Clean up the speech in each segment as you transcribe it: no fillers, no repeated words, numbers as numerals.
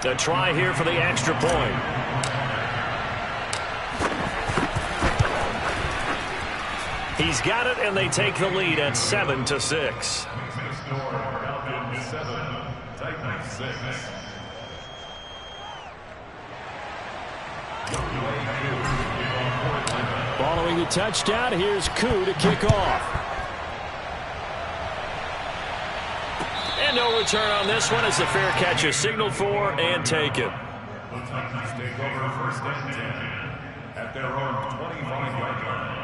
A try here for the extra point. He's got it, and they take the lead at 7-6. Following the touchdown, here's Koo to kick off. And no return on this one as the fair catch is signaled for and taken. The Titans take over first and 10 at their own 25-yard line.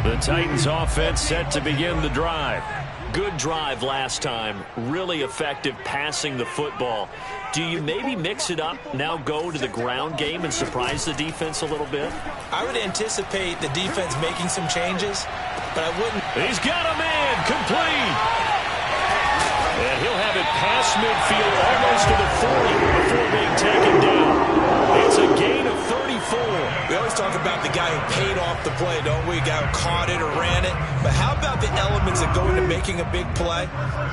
The Titans offense set to begin the drive. Good drive last time. Really effective passing the football. Do you maybe mix it up, now go to the ground game and surprise the defense a little bit? I would anticipate the defense making some changes, but I wouldn't. He's got a man, complete. And he'll have it past midfield almost to the 40 before being taken down. It's a gain of 34. We always talk about the guy who paid off the play, don't we? The guy who caught it or ran it. But how about the elements that go into making a big play?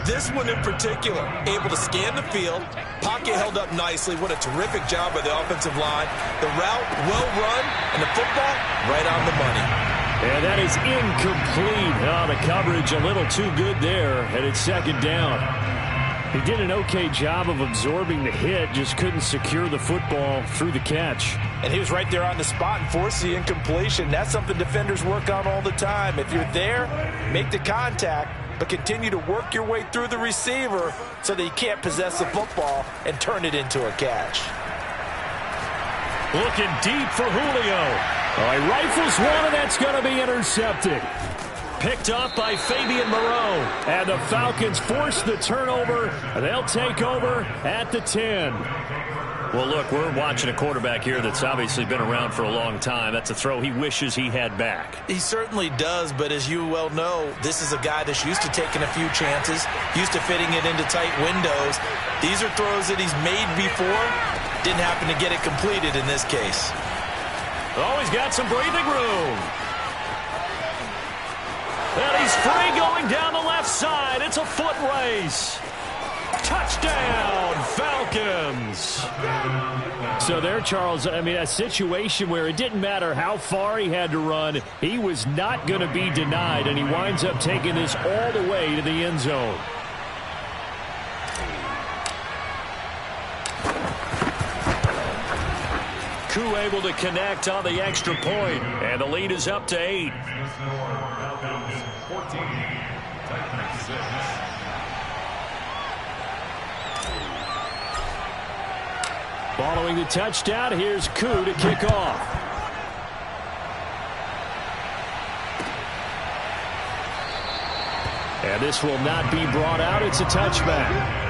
This one in particular, able to scan the field, pocket held up nicely. What a terrific job by the offensive line. The route, well run, and the football, right on the money. And that is incomplete. Oh, the coverage a little too good there, and it's second down. He did an okay job of absorbing the hit, just couldn't secure the football through the catch. And he was right there on the spot and forced the incompletion. That's something defenders work on all the time. If you're there, make the contact, but continue to work your way through the receiver so that you can't possess the football and turn it into a catch. Looking deep for Julio. Oh, he rifles one, and that's going to be intercepted. Picked up by Fabian Moreau. And the Falcons force the turnover. They'll take over at the 10. Well, look, we're watching a quarterback here that's obviously been around for a long time. That's a throw he wishes he had back. He certainly does, but as you well know, this is a guy that's used to taking a few chances, used to fitting it into tight windows. These are throws that he's made before. Didn't happen to get it completed in this case. Oh, he's got some breathing room. And he's free going down the left side. It's a foot race. Touchdown, Falcons. So there, Charles, I mean, a situation where it didn't matter how far he had to run. He was not going to be denied, and he winds up taking this all the way to the end zone. Koo able to connect on the extra point, and the lead is up to 8. Following the touchdown, here's Koo to kick off. And this will not be brought out. It's a touchback.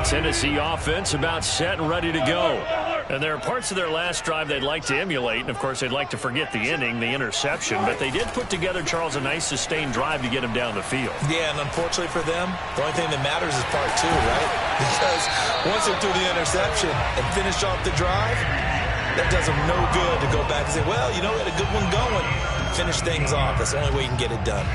Tennessee offense about set and ready to go. And there are parts of their last drive they'd like to emulate, and of course they'd like to forget the inning, the interception, but they did put together, Charles, a nice sustained drive to get him down the field. Yeah, and unfortunately for them, the only thing that matters is part 2, right? Because once they threw the interception and finished off the drive, that does them no good to go back and say, well, you know, we had a good one going. Finish things off. That's the only way you can get it done.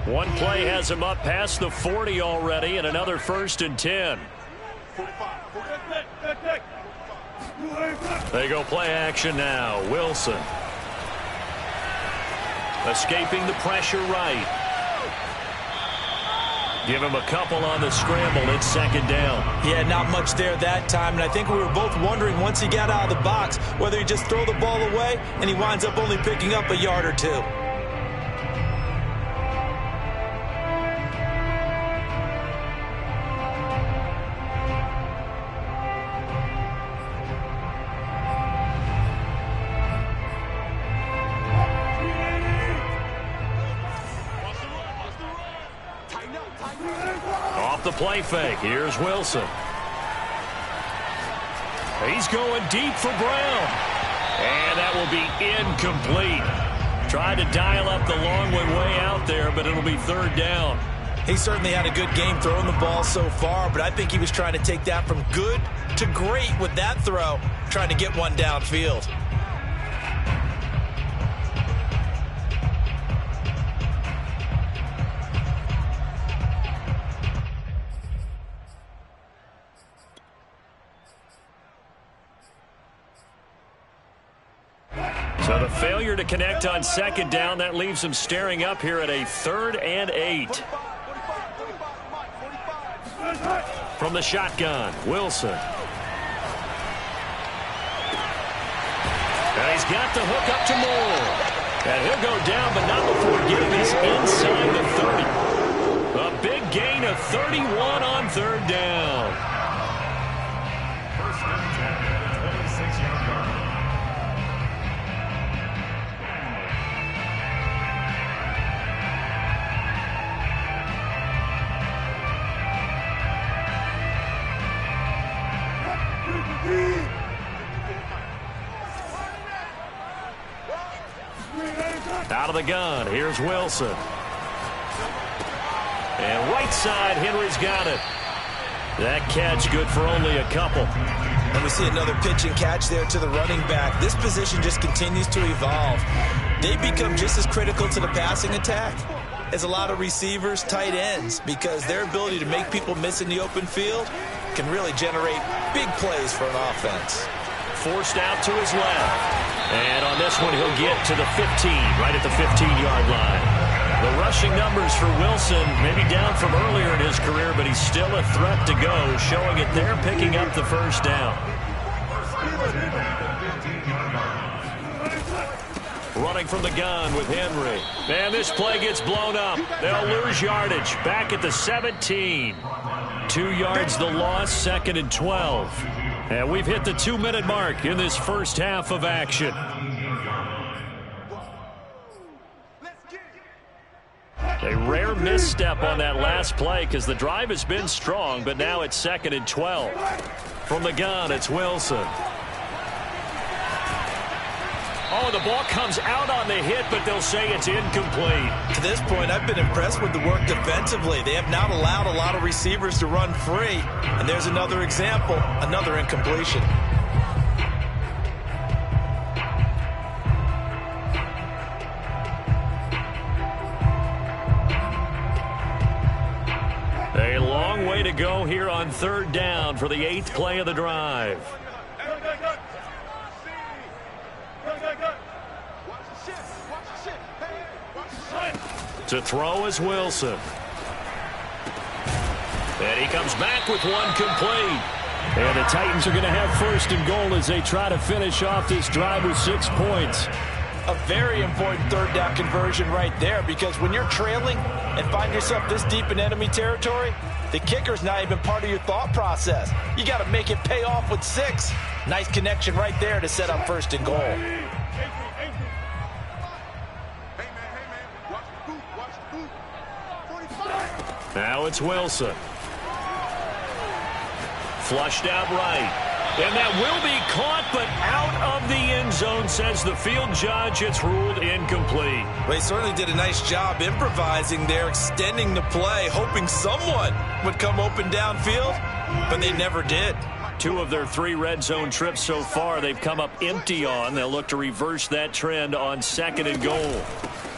One play has him up past the 40 already, and another 1st and 10. They go play action now. Wilson. Escaping the pressure right. Give him a couple on the scramble. It's second down. Yeah, not much there that time, and I think we were both wondering once he got out of the box whether he just throw the ball away, and he winds up only picking up a yard or 2. off the play fake. Here's Wilson. He's going deep for Brown. And that will be incomplete. Tried to dial up the long one way out there, but it'll be third down. He certainly had a good game throwing the ball so far, but I think he was trying to take that from good to great with that throw, trying to get one downfield. So the failure to connect on second down, that leaves him staring up here at a 3rd and 8. From the shotgun, Wilson. And he's got the hook up to Moore. And he'll go down, but not before getting this inside the 30. A big gain of 31 on third down. First and 10, 26-yard line. Out of the gun, here's Wilson. And right side, Henry's got it. That catch good for only a couple. And we see another pitch and catch there to the running back. This position just continues to evolve. They become just as critical to the passing attack as a lot of receivers, tight ends, because their ability to make people miss in the open field can really generate big plays for an offense. Forced out to his left. And on this one, he'll get to the 15, right at the 15-yard line. The rushing numbers for Wilson maybe down from earlier in his career, but he's still a threat to go, showing it there, picking up the first down. Running from the gun with Henry. And this play gets blown up. They'll lose yardage. Back at the 17. 2 yards the loss, 2nd and 12. And we've hit the 2-minute mark in this first half of action. A rare misstep on that last play because the drive has been strong, but now it's 2nd and 12. From the gun, it's Wilson. Oh, the ball comes out on the hit, but they'll say it's incomplete. To this point, I've been impressed with the work defensively. They have not allowed a lot of receivers to run free. And there's another example, another incompletion. A long way to go here on third down for the 8th play of the drive. To throw is Wilson. And he comes back with one complete. And the Titans are going to have 1st and goal as they try to finish off this drive with 6 points. A very important third down conversion right there, because when you're trailing and find yourself this deep in enemy territory, the kicker's not even part of your thought process. You got to make it pay off with 6. Nice connection right there to set up 1st and goal. Now it's Wilson. Flushed out right. And that will be caught, but out of the end zone, says the field judge. It's ruled incomplete. Well, he certainly did a nice job improvising there, extending the play, hoping someone would come open downfield, but they never did. 2 of their 3 red zone trips so far, they've come up empty on. They'll look to reverse that trend on 2nd and goal.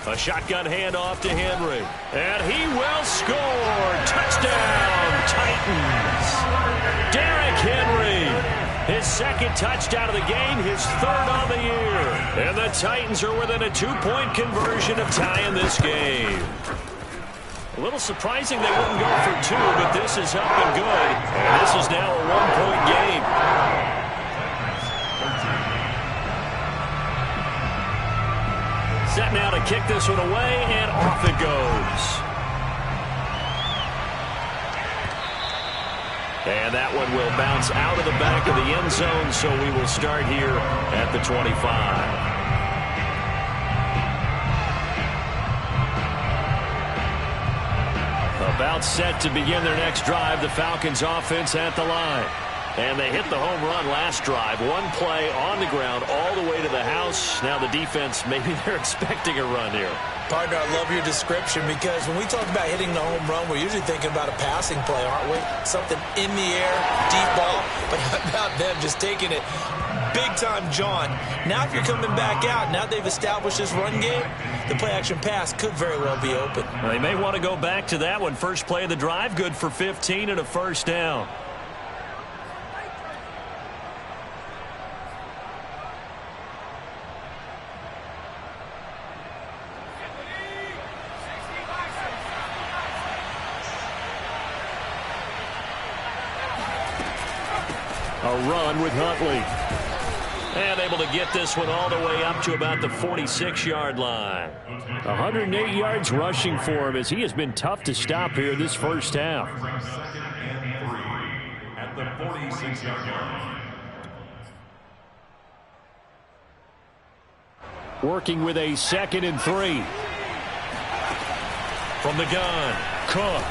A shotgun handoff to Henry. And he will score. Touchdown, Titans. Derrick Henry. His 2nd touchdown of the game, his 3rd on the year. And the Titans are within a 2-point conversion of tying this game. A little surprising they wouldn't go for 2, but this is up and good. And this is now a 1-point game. Set now to kick this one away, and off it goes. And that one will bounce out of the back of the end zone, so we will start here at the 25. A About set to begin their next drive, the Falcons offense at the line. And they hit the home run last drive. One play on the ground all the way to the house. Now the defense, maybe they're expecting a run here. Partner, I love your description because when we talk about hitting the home run, we're usually thinking about a passing play, aren't we? Something in the air, deep ball. But how about them just taking it big-time jaunt? Now if you're coming back out, now they've established this run game, the play-action pass could very well be open. Well, they may want to go back to that one. First play of the drive, good for 15 and a first down. A run with Huntley. And able to get this one all the way up to about the 46-yard line. 108 yards rushing for him as he has been tough to stop here this first half. Second and 3 at the 46-yard line. Working with a 2nd and 3. From the gun, Cook.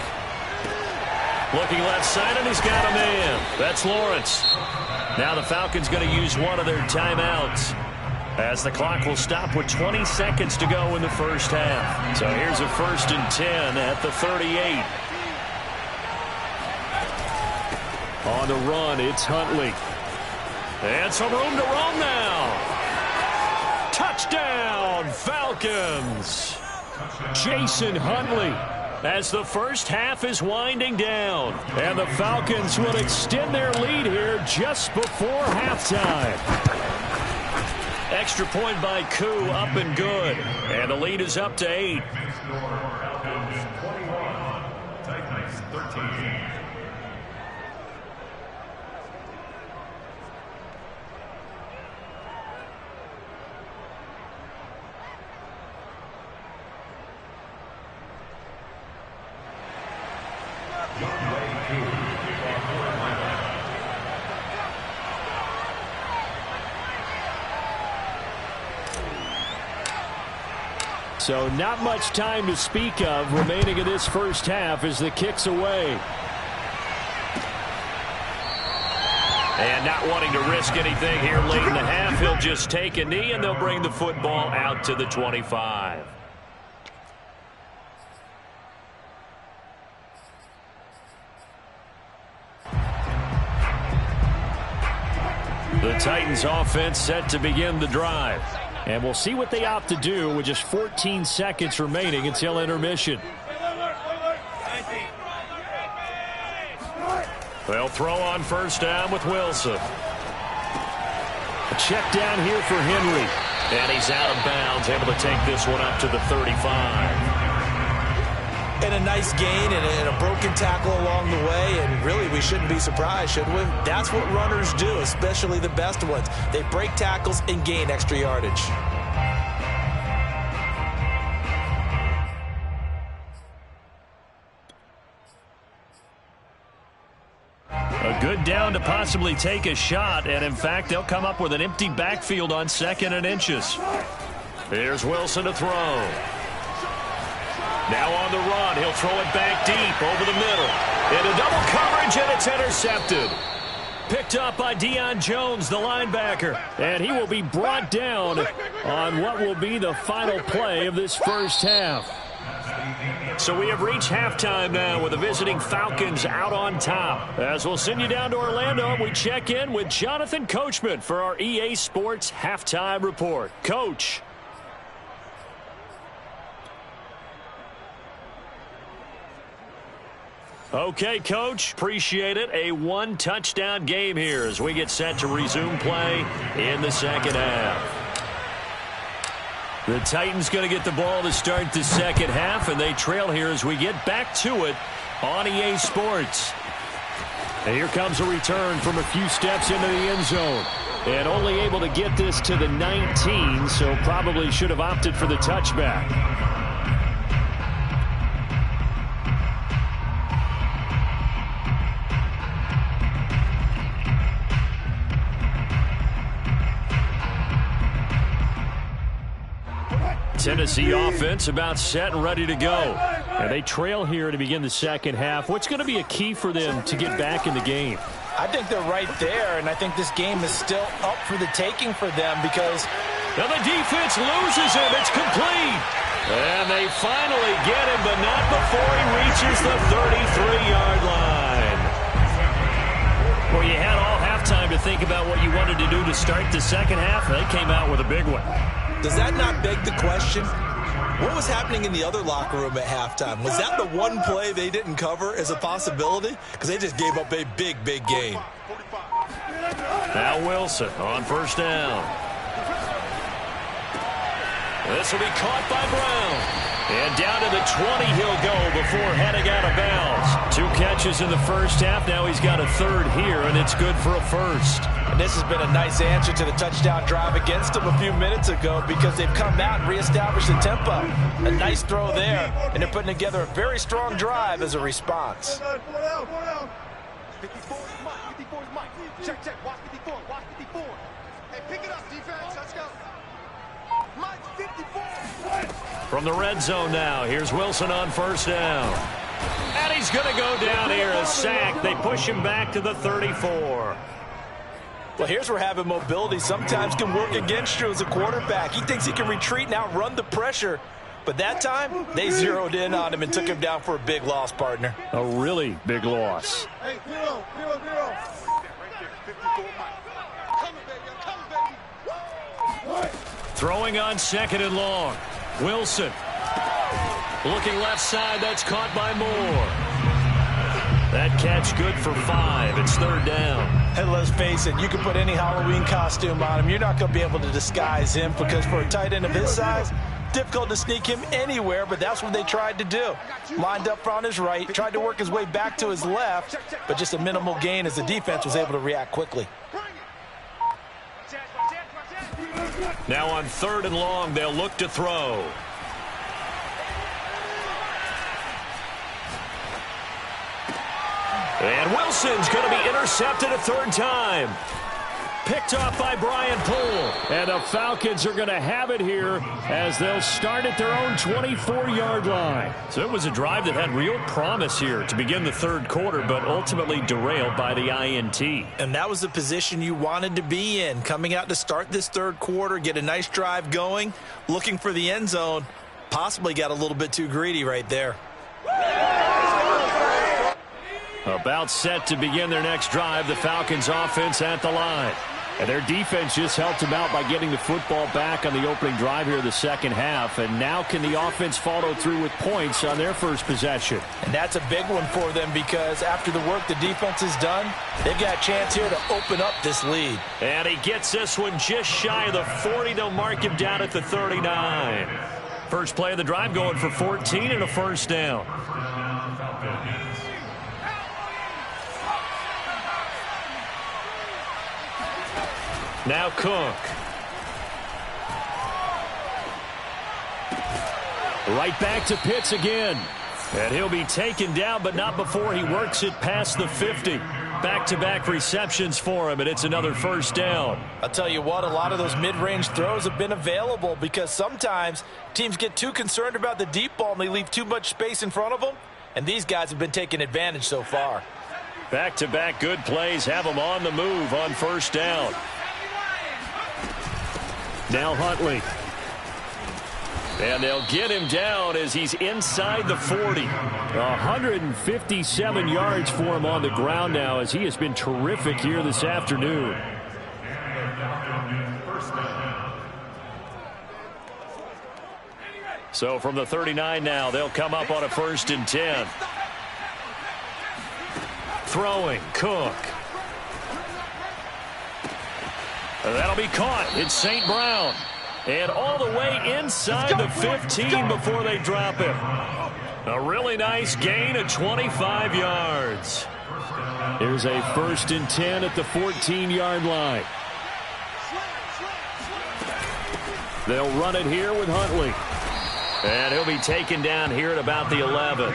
Looking left side, and he's got a man. That's Lawrence. Now the Falcons going to use one of their timeouts as the clock will stop with 20 seconds to go in the first half. So here's a 1st and 10 at the 38. On the run, it's Huntley. And some room to roam now. Touchdown, Falcons. Jason Huntley. As the first half is winding down. And the Falcons will extend their lead here just before halftime. Extra point by Koo, up and good. And the lead is up to 8. Falcons 21, Titans 13. So not much time to speak of remaining in this first half as the kick's away. And not wanting to risk anything here late in the half, he'll just take a knee and they'll bring the football out to the 25. The Titans offense set to begin the drive. And we'll see what they opt to do with just 14 seconds remaining until intermission. They'll throw on first down with Wilson. A check down here for Henry. And he's out of bounds, able to take this one up to the 35. And a nice gain and a broken tackle along the way, and really we shouldn't be surprised, should we? That's what runners do, especially the best ones. They break tackles and gain extra yardage. A good down to possibly take a shot, and in fact they'll come up with an empty backfield on 2nd and inches. Here's Wilson to throw. Now on the run, he'll throw it back deep over the middle. Into double coverage, and it's intercepted. Picked up by Deion Jones, the linebacker. And he will be brought down on what will be the final play of this first half. So we have reached halftime now with the visiting Falcons out on top. As we'll send you down to Orlando, we check in with Jonathan Coachman for our EA Sports Halftime Report. Coach. Okay, Coach, appreciate it. A one-touchdown game here as we get set to resume play in the second half. The Titans going to get the ball to start the second half, and they trail here as we get back to it on EA Sports. And here comes a return from a few steps into the end zone. And only able to get this to the 19, so probably should have opted for the touchback. Tennessee offense about set and ready to go. And they trail here to begin the second half. What's going to be a key for them to get back in the game? I think they're right there, and I think this game is still up for the taking for them because now the defense loses him. It's complete. And they finally get him, but not before he reaches the 33-yard line. Well, you had all halftime to think about what you wanted to do to start the second half. They came out with a big one. Does that not beg the question? What was happening in the other locker room at halftime? Was that the one play they didn't cover as a possibility? Because they just gave up a big, big game. Now Wilson on first down. This will be caught by Brown. And down to the 20 he'll go before heading out of bounds. 2 catches in the first half. Now he's got a third here, and it's good for a first. And this has been a nice answer to the touchdown drive against them a few minutes ago because they've come out and reestablished the tempo. A nice throw there, and they're putting together a very strong drive as a response. 54 is Mike. 54 is Mike. Check. Watch 54. Watch 54. Hey, pick it up, defense. Let's go. Mike, 54. From the red zone now, here's Wilson on first down. And he's going to go down here, a sack. They push him back to the 34. Well, here's where having mobility sometimes can work against you as a quarterback. He thinks he can retreat and outrun the pressure. But that time, they zeroed in on him and took him down for a big loss, partner. A really big loss. Hey, 0. Right there, 54 Mike. Coming, baby. I'm coming, baby. Throwing on second and long. Wilson. Looking left side. That's caught by Moore. That catch good for 5. It's third down. And let's face it, you can put any Halloween costume on him. You're not going to be able to disguise him because for a tight end of his size, difficult to sneak him anywhere, but that's what they tried to do. Lined up on his right, tried to work his way back to his left, but just a minimal gain as the defense was able to react quickly. Now on third and long, they'll look to throw. And Wilson's going to be intercepted a third time. Picked off by Brian Poole. And the Falcons are going to have it here as they'll start at their own 24-yard line. So it was a drive that had real promise here to begin the third quarter, but ultimately derailed by the INT. And that was the position you wanted to be in. Coming out to start this third quarter, get a nice drive going, looking for the end zone. Possibly got a little bit too greedy right there. About set to begin their next drive, the Falcons offense at the line. And their defense just helped them out by getting the football back on the opening drive here of the second half. And now can the offense follow through with points on their first possession? And that's a big one for them because after the work the defense has done, they've got a chance here to open up this lead. And he gets this one just shy of the 40. They'll mark him down at the 39. First play of the drive going for 14 and a first down. Now Cook. Right back to Pitts again. And he'll be taken down, but not before he works it past the 50. Back-to-back receptions for him, and it's another first down. I'll tell you what, a lot of those mid-range throws have been available because sometimes teams get too concerned about the deep ball and they leave too much space in front of them, and these guys have been taking advantage so far. Back-to-back good plays have them on the move on first down. Now Huntley. And they'll get him down as he's inside the 40. 157 yards for him on the ground now as he has been terrific here this afternoon. So from the 39 now, they'll come up on a 1st and 10. Throwing, Cook. That'll be caught. It's St. Brown. And all the way inside the 15 before they drop him. A really nice gain of 25 yards. Here's a 1st and 10 at the 14-yard line. They'll run it here with Huntley. And he'll be taken down here at about the 11.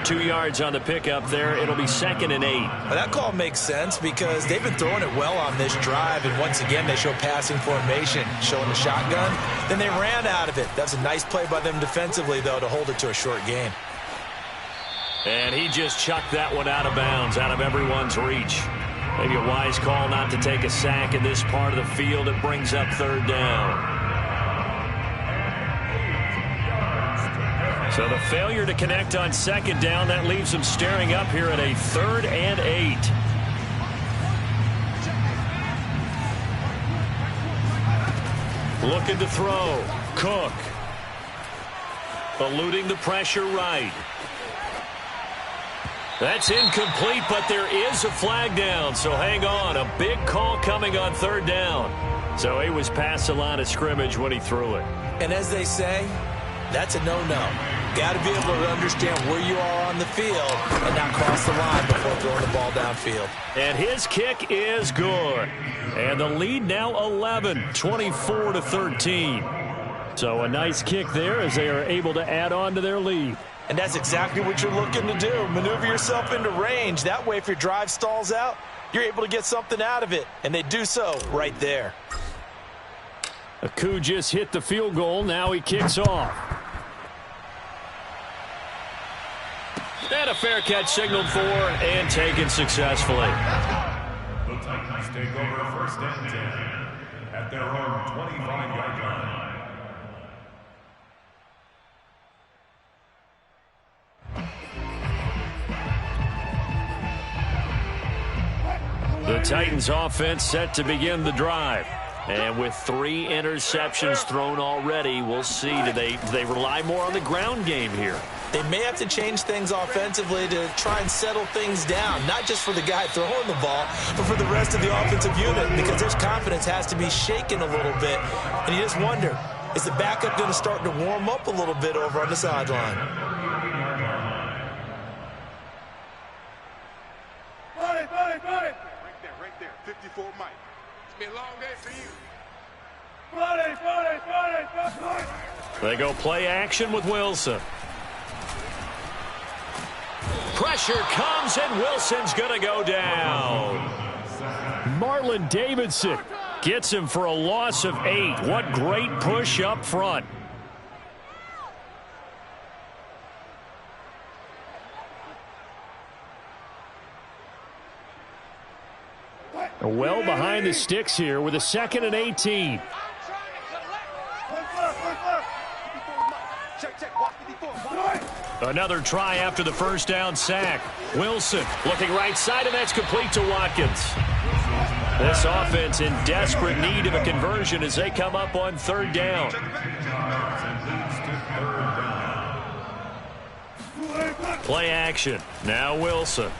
2 yards on the pickup there. It'll be 2nd and 8. Well, that call makes sense because they've been throwing it well on this drive, and once again they show passing formation, showing the shotgun. Then they ran out of it. That's a nice play by them defensively, though, to hold it to a short gain. And he just chucked that one out of bounds, out of everyone's reach. Maybe a wise call not to take a sack in this part of the field. It brings up 3rd down. So the failure to connect on 2nd down, that leaves them staring up here at a 3rd and 8. Looking to throw. Cook. Eluding the pressure right. That's incomplete, but there is a flag down, so hang on. A big call coming on 3rd down. So he was past the line of scrimmage when he threw it. And as they say, that's a no-no. Got to be able to understand where you are on the field and not cross the line before throwing the ball downfield. And his kick is good. And the lead now 11, 24-13. So a nice kick there as they are able to add on to their lead. And that's exactly what you're looking to do. Maneuver yourself into range. That way, if your drive stalls out, you're able to get something out of it. And they do so right there. Aku just hit the field goal. Now he kicks off. And a fair catch signaled for and taken successfully. The Titans take over 1st and 10 at their own 25-yard line. The Titans offense set to begin the drive. And with 3 interceptions thrown already, we'll see. Do they rely more on the ground game here? They may have to change things offensively to try and settle things down, not just for the guy throwing the ball, but for the rest of the offensive unit, because their confidence has to be shaken a little bit. And you just wonder, is the backup going to start to warm up a little bit over on the sideline? Right there, 54 Mike. It's been a long day for you. They go play action with Wilson. Pressure comes, and Wilson's going to go down. Marlon Davidson gets him for a loss of 8. What great push up front. Well behind the sticks here with a 2nd and 18. Another try after the 1st down sack. Wilson looking right side, and that's complete to Watkins. This offense in desperate need of a conversion as they come up on 3rd down. Play action. Now Wilson.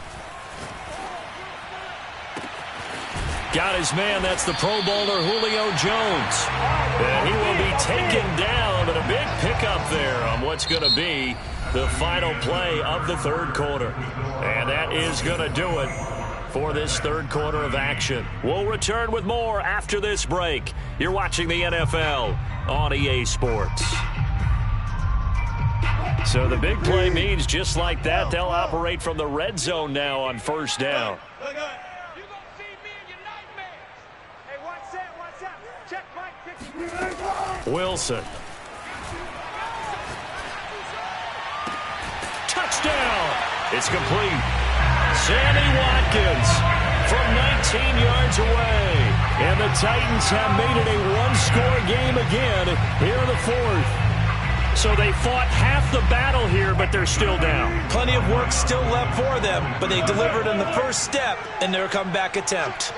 Got his man. That's the Pro Bowler Julio Jones. And he will be taken down, but a big pickup there on what's going to be the final play of the 3rd quarter. And that is going to do it for this 3rd quarter of action. We'll return with more after this break. You're watching the NFL on EA Sports. So the big play means just like that, they'll operate from the red zone now on 1st down. Wilson. Touchdown. It's complete. Sammy Watkins from 19 yards away. And the Titans have made it a one-score game again here in the 4th. So they fought half the battle here, but they're still down. Plenty of work still left for them, but they delivered in the first step in their comeback attempt.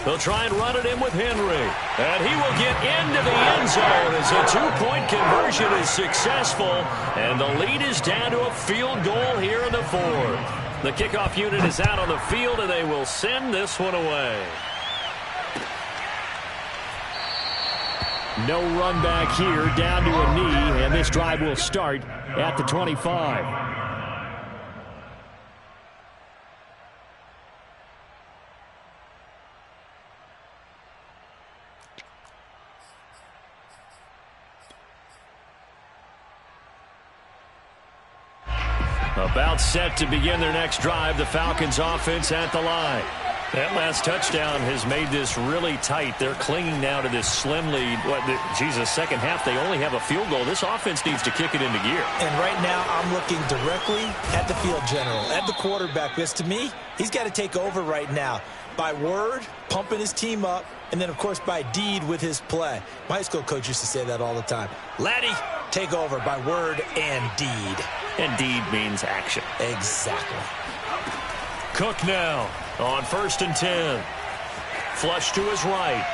They'll try and run it in with Henry. And he will get into the end zone as a 2-point conversion is successful. And the lead is down to a field goal here in the 4th. The kickoff unit is out on the field, and they will send this one away. No run back here, down to a knee, and this drive will start at the 25. About set to begin their next drive. The Falcons offense at the line. That last touchdown has made this really tight. They're clinging now to this slim lead. Second half, they only have a field goal. This offense needs to kick it into gear. And right now, I'm looking directly at the field general, at the quarterback. Because to me, he's got to take over right now. By word, pumping his team up, and then, of course, by deed with his play. My high school coach used to say that all the time. Laddie, take over by word and deed. And deed means action. Exactly. Cook now on 1st and 10. Flush to his right.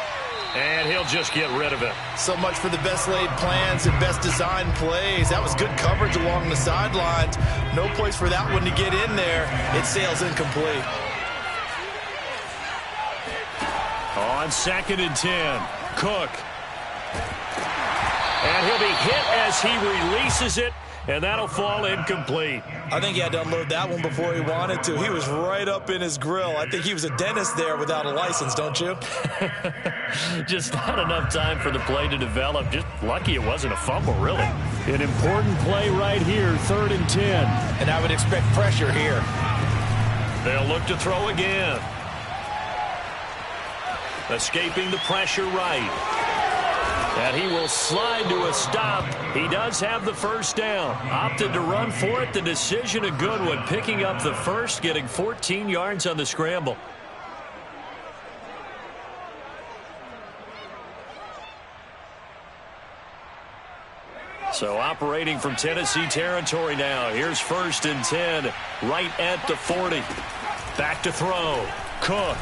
And he'll just get rid of it. So much for the best laid plans and best designed plays. That was good coverage along the sidelines. No place for that one to get in there. It sails incomplete. On 2nd and 10, Cook. And he'll be hit as he releases it, and that'll fall incomplete. I think he had to unload that one before he wanted to. He was right up in his grill. I think he was a dentist there without a license, don't you? Just not enough time for the play to develop. Just lucky it wasn't a fumble, really. An important play right here, 3rd and 10. And I would expect pressure here. They'll look to throw again. Escaping the pressure right. And he will slide to a stop. He does have the first down. Opted to run for it. The decision a good one. Picking up the first, getting 14 yards on the scramble. So operating from Tennessee territory now. Here's 1st and 10. Right at the 40. Back to throw. Cook.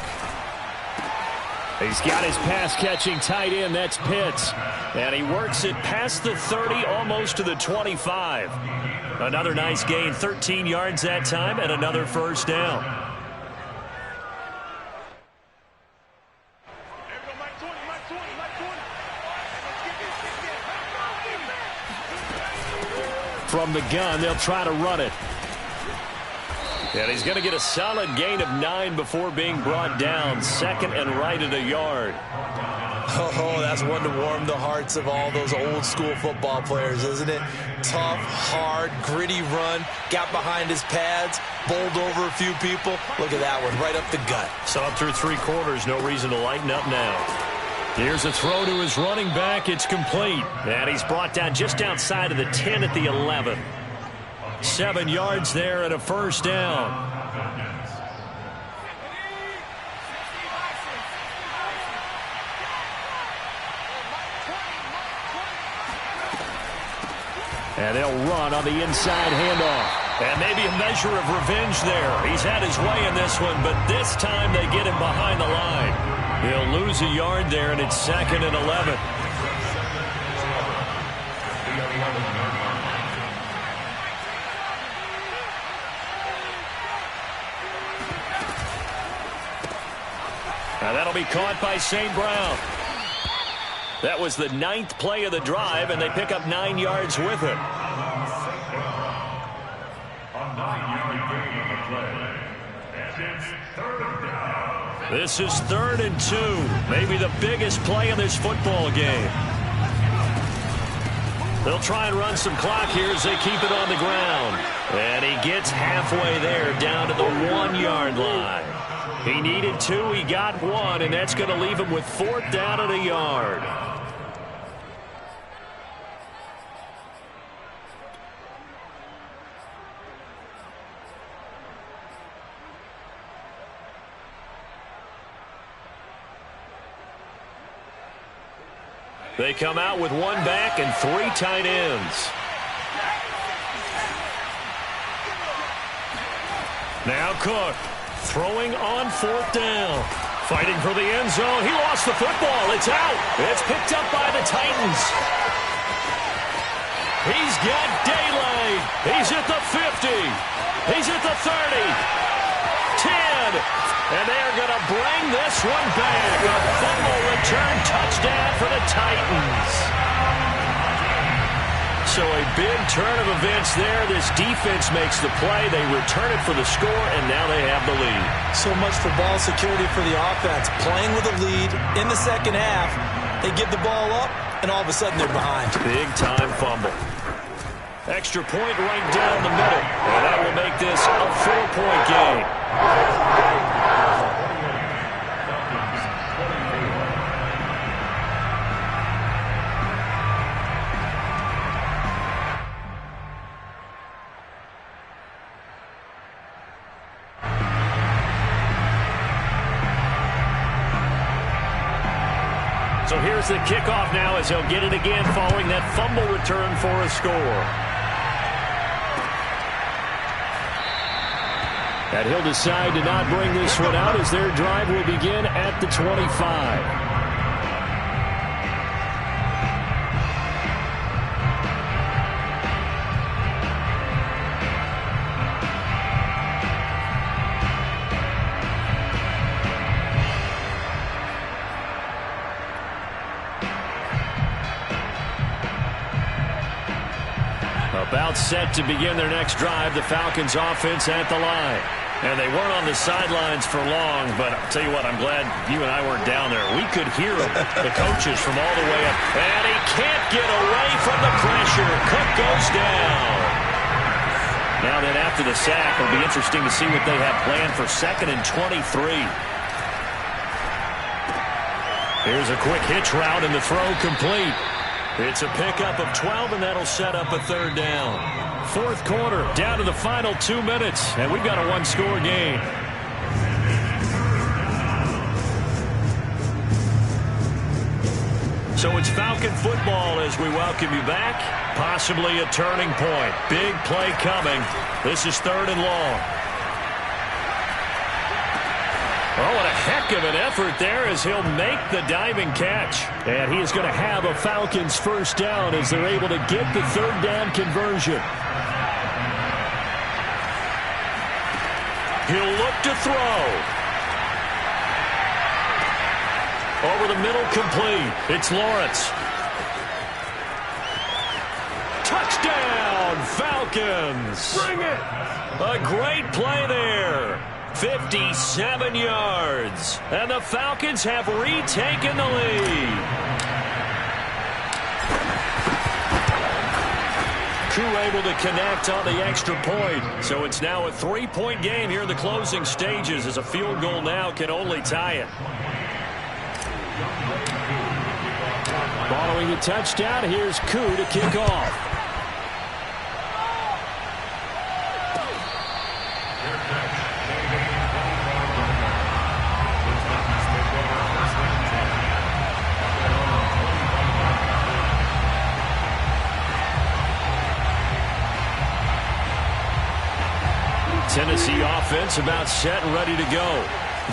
He's got his pass-catching tight end. That's Pitts. And he works it past the 30, almost to the 25. Another nice gain, 13 yards that time, and another first down. From the gun, they'll try to run it. And he's going to get a solid gain of 9 before being brought down. 2nd and right at a yard. Oh, that's one to warm the hearts of all those old school football players, isn't it? Tough, hard, gritty run. Got behind his pads, bowled over a few people. Look at that one, right up the gut. So up through 3 quarters, no reason to lighten up now. Here's a throw to his running back. It's complete. And he's brought down just outside of the 10 at the 11. 7 yards there and a first down. And they'll run on the inside handoff. And maybe a measure of revenge there. He's had his way in this one, but this time they get him behind the line. He'll lose a yard there, and it's 2nd and 11. Now that'll be caught by St. Brown. That was the 9th play of the drive, and they pick up 9 yards with it. This is 3rd and 2. Maybe the biggest play in this football game. They'll try and run some clock here as they keep it on the ground. And he gets halfway there, down to the 1-yard line. He needed 2, he got 1, and that's going to leave him with 4th down at a yard. They come out with 1 back and 3 tight ends. Now Cook. Throwing on 4th down. Fighting for the end zone. He lost the football. It's out. It's picked up by the Titans. He's got daylight. He's at the 50. He's at the 30. 10. And they're going to bring this one back. A fumble return touchdown for the Titans. So a big turn of events there. This defense makes the play. They return it for the score, and now they have the lead. So much for ball security for the offense. Playing with a lead in the second half. They give the ball up, and all of a sudden they're behind. Big-time fumble. Extra point right down the middle. And that will make this a 4-point game. So here's the kickoff now as he'll get it again following that fumble return for a score. And he'll decide to not bring this one out as their drive will begin at the 25. About set to begin their next drive, the Falcons offense at the line. And they weren't on the sidelines for long, but I'll tell you what, I'm glad you and I weren't down there. We could hear the coaches from all the way up. And he can't get away from the pressure. Cook goes down. Now then, after the sack, it'll be interesting to see what they have planned for 2nd and 23. Here's a quick hitch route, and the throw complete. It's a pickup of 12, and that'll set up a 3rd down. 4th quarter, down to the final 2 minutes, and we've got a 1-score game. So it's Falcon football as we welcome you back. Possibly a turning point. Big play coming. This is 3rd and long. Oh, what a heck of an effort there as he'll make the diving catch. And he is going to have a Falcons 1st down as they're able to get the 3rd down conversion. He'll look to throw. Over the middle, complete. It's Lawrence. Touchdown, Falcons. Bring it. A great play there. 57 yards. And the Falcons have retaken the lead. Koo able to connect on the extra point. So it's now a 3-point game here in the closing stages as a field goal now can only tie it. Following the touchdown, here's Koo to kick off. Tennessee offense about set and ready to go.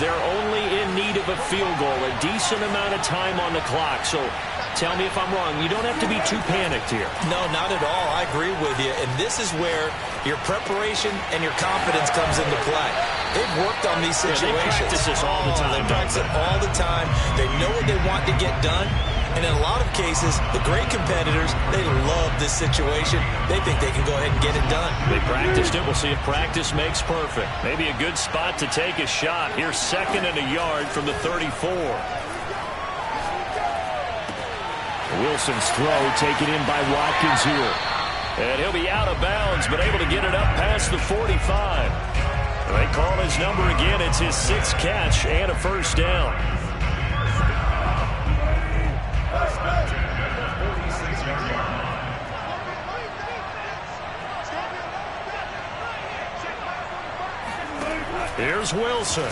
They're only in need of a field goal, a decent amount of time on the clock. So tell me if I'm wrong. You don't have to be too panicked here. No, not at all. I agree with you. And this is where your preparation and your confidence comes into play. They've worked on these situations. They practice this all the time. They practice it all the time. They know what they want to get done. And in a lot of cases, the great competitors, they love this situation. They think they can go ahead and get it done. They practiced it. We'll see if practice makes perfect. Maybe a good spot to take a shot. Here's 2nd and a yard from the 34. Wilson's throw taken in by Watkins here. And he'll be out of bounds, but able to get it up past the 45. They call his number again. It's his 6th catch and a 1st down. Here's Wilson.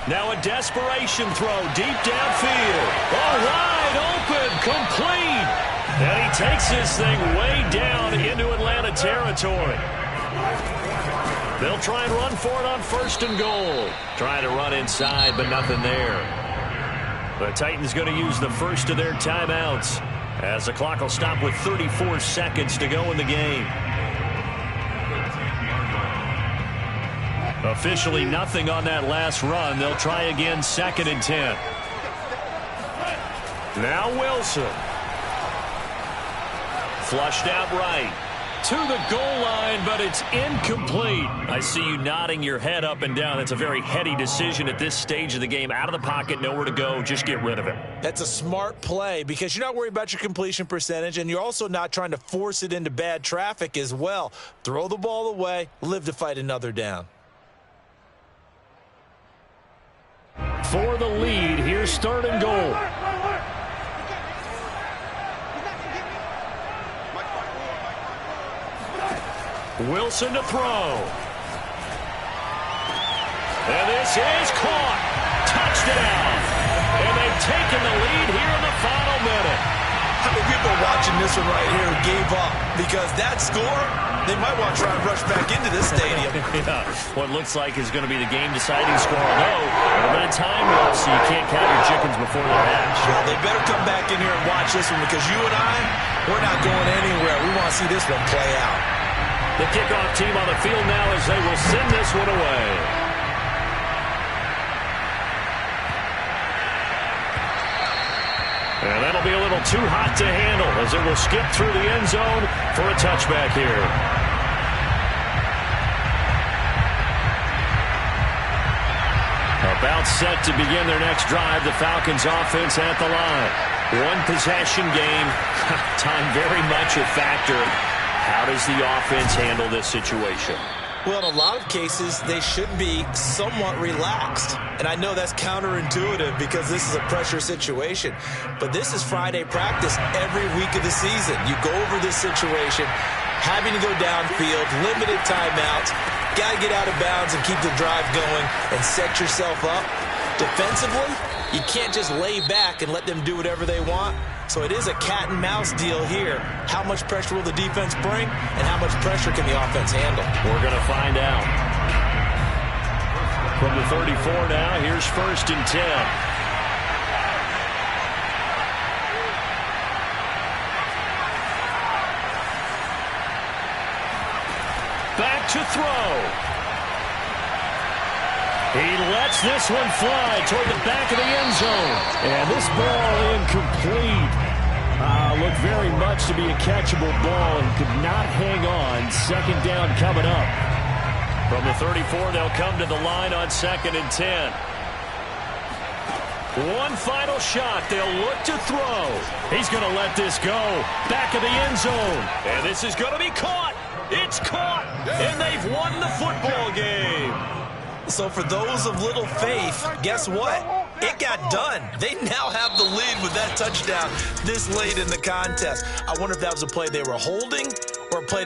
Now a desperation throw deep downfield. Oh, wide open, complete. And he takes this thing way down into Atlanta territory. They'll try and run for it on 1st and goal. Trying to run inside, but nothing there. The Titans going to use the first of their timeouts as the clock will stop with 34 seconds to go in the game. Officially nothing on that last run. They'll try again 2nd and 10. Now Wilson. Flushed out right. To the goal line, but it's incomplete. I see you nodding your head up and down. That's a very heady decision at this stage of the game. Out of the pocket, nowhere to go. Just get rid of it. That's a smart play because you're not worried about your completion percentage, and you're also not trying to force it into bad traffic as well. Throw the ball away, live to fight another down. For the lead, here's third and goal. Wilson to throw. And this is caught. Touchdown. And they've taken the lead here in the final minute. How many people are watching this one right here who gave up? Because that score, they might want to try and rush back into this stadium. Yeah, what looks like is going to be the game-deciding score. Although, a little bit of time left, so you can't count your chickens before they're hatched. Well, they better come back in here and watch this one because you and we're not going anywhere. We want to see this one play out. The kickoff team on the field now as they will send this one away. And that'll be a little too hot to handle as it will skip through the end zone for a touchback here. About set to begin their next drive, the Falcons offense at the line. One possession game, time very much a factor. How does the offense handle this situation? Well, in a lot of cases, they should be somewhat relaxed. And I know that's counterintuitive because this is a pressure situation. But this is Friday practice every week of the season. You go over this situation, having to go downfield, limited timeouts, got to get out of bounds and keep the drive going and set yourself up. Defensively, you can't just lay back and let them do whatever they want. So it is a cat and mouse deal here. How much pressure will the defense bring, and how much pressure can the offense handle? We're going to find out. From the 34 now, here's 1st and 10. Back to throw. He lets this one fly toward the back of the end zone. And this ball incomplete. Looked very much to be a catchable ball and could not hang on. Second down coming up. From the 34, they'll come to the line on 2nd and 10. One final shot. They'll look to throw. He's going to let this go. Back of the end zone. And this is going to be caught. It's caught. And they've won the football game. So for those of little faith, guess what? It got done. They now have the lead with that touchdown this late in the contest. I wonder if that was a play they were holding or a play that